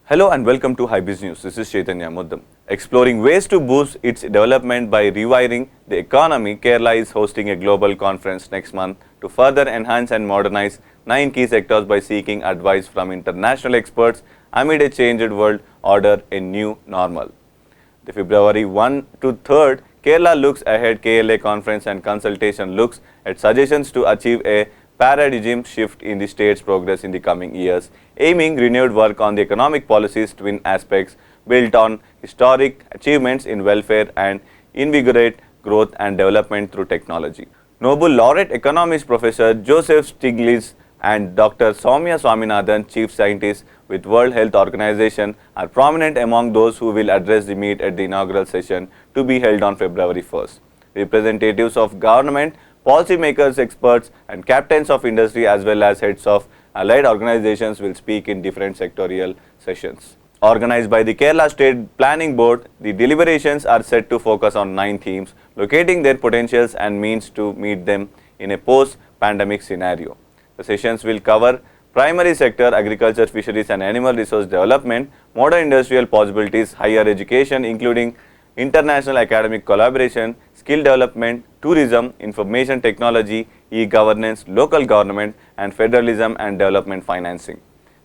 Hello and welcome to Hybiz News. This is Chaitanya Muddam. Exploring ways to boost its development by rewiring the economy, Kerala is hosting a global conference next month to further enhance and modernize 9 key sectors by seeking advice from international experts amid a changed world order, a new normal. The February 1 to 3rd Kerala Looks Ahead KLA conference and consultation looks at suggestions to achieve a paradigm shift in the state's progress in the coming years, aiming renewed work on the economic policies twin aspects built on historic achievements in welfare and invigorate growth and development through technology. Nobel laureate economist Professor Joseph Stiglitz and Dr. Soumya Swaminathan, chief scientist with World Health Organization, are prominent among those who will address the meet at the inaugural session to be held on February 1st. Representatives of government, policymakers, experts and captains of industry as well as heads of allied organizations will speak in different sectorial sessions. Organized by the Kerala State Planning Board, the deliberations are set to focus on 9 themes, locating their potentials and means to meet them in a post-pandemic scenario. The sessions will cover primary sector, agriculture, fisheries and animal resource development, modern industrial possibilities, higher education including international academic collaboration, skill development, tourism, information technology, e-governance, local government and federalism and development financing.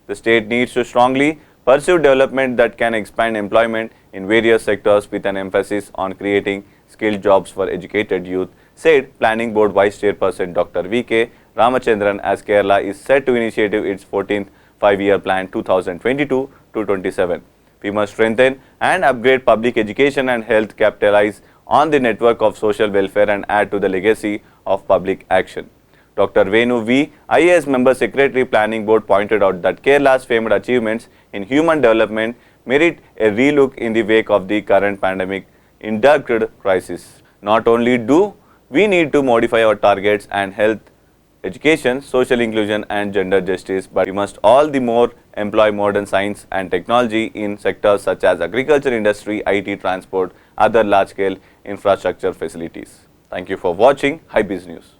The state needs to strongly pursue development that can expand employment in various sectors with an emphasis on creating skilled jobs for educated youth, said Planning Board Vice Chairperson Dr. V.K. Ramachandran, as Kerala is set to initiate its 14th 5-year plan 2022 to 27. We must strengthen and upgrade public education and health, capitalize on the network of social welfare and add to the legacy of public action. Dr. Venu V, IAS Member Secretary Planning Board, pointed out that Kerala's famed achievements in human development merit a relook in the wake of the current pandemic-induced crisis. Not only do we need to modify our targets and health, education, social inclusion and gender justice, but we must all the more employ modern science and technology in sectors such as agriculture, industry, IT, transport, other large-scale infrastructure facilities. Thank you for watching Hybiz News.